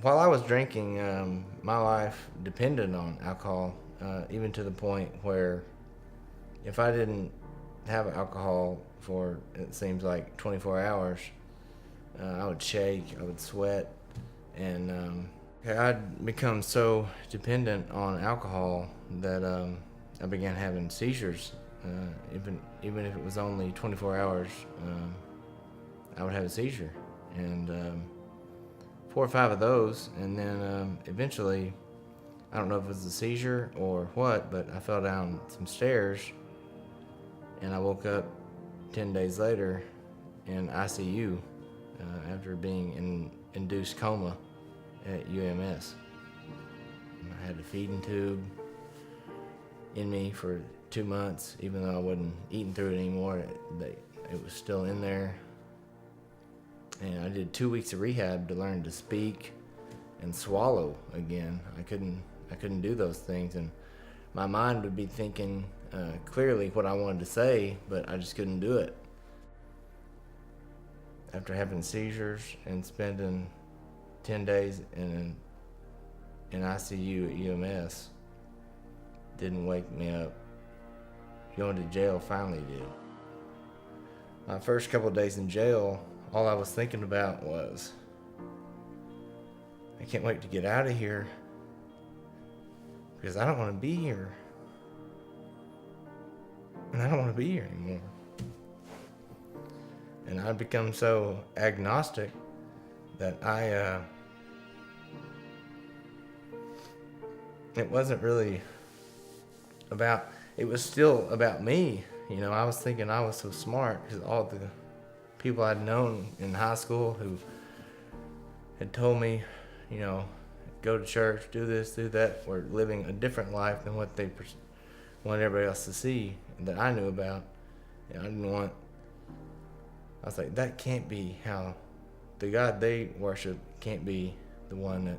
While I was drinking, my life depended on alcohol, even to the point where if I didn't have alcohol for, it seems like 24 hours, I would shake, I would sweat, and I'd become so dependent on alcohol that I began having seizures. Even if it was only 24 hours, I would have a seizure, and 4 or 5 of those, and then eventually, I don't know if it was a seizure or what, but I fell down some stairs, and I woke up 10 days later in ICU after being in induced coma at UMS. I had a feeding tube in me for 2 months, even though I wasn't eating through it anymore. It was still in there. And I did 2 weeks of rehab to learn to speak and swallow again. I couldn't do those things, and my mind would be thinking clearly what I wanted to say, but I just couldn't do it. After having seizures and spending 10 days in ICU at UMS, didn't wake me up. Going to jail finally did. My first couple of days in jail, all I was thinking about was, I can't wait to get out of here because I don't want to be here. And I don't want to be here anymore. And I'd become so agnostic that it wasn't really about, it was still about me. I was thinking I was so smart because all the people I'd known in high school who had told me, go to church, do this, do that, were living a different life than what they wanted everybody else to see that I knew about. I was like, that can't be how the God they worship can't be the one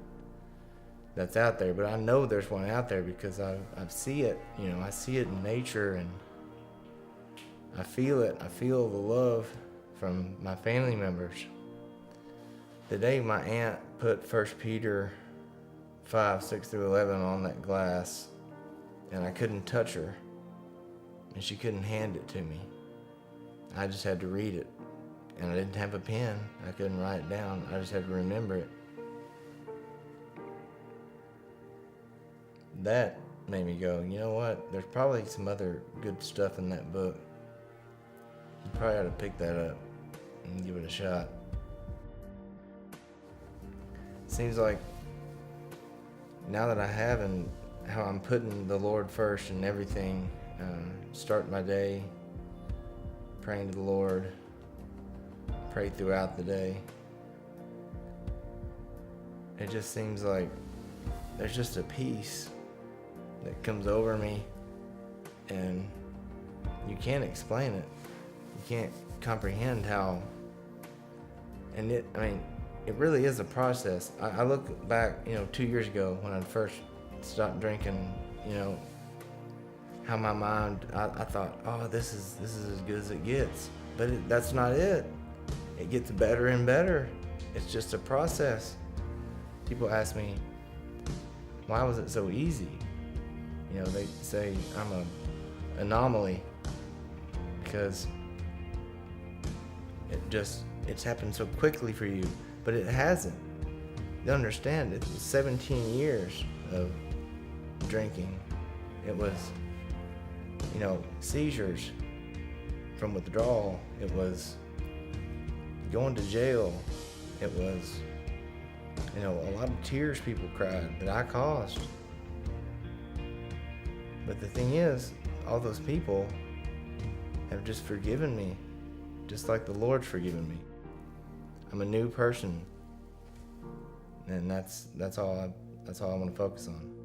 that's out there. But I know there's one out there because I see it. I see it in nature, and I feel it. I feel the love from my family members. The day my aunt put 1 Peter 5:6-11 on that glass, and I couldn't touch her, and she couldn't hand it to me. I just had to read it, and I didn't have a pen. I couldn't write it down. I just had to remember it. That made me go, you know what? There's probably some other good stuff in that book. You probably ought to pick that up and give it a shot. Seems like now that I have, and how I'm putting the Lord first in everything, start my day praying to the Lord, pray throughout the day. It just seems like there's just a peace that comes over me, and you can't explain it. You can't comprehend how, and it really is a process. I look back, 2 years ago when I first stopped drinking, how my mind, I thought, oh, this is as good as it gets. But that's not it. It gets better and better. It's just a process. People ask me, why was it so easy? They say I'm an anomaly because it's happened so quickly for you, but it hasn't. You understand, it was 17 years of drinking. It was, seizures from withdrawal. It was going to jail. It was, a lot of tears people cried that I caused. But the thing is, all those people have just forgiven me, just like the Lord's forgiven me. I'm a new person, and that's all I want to focus on.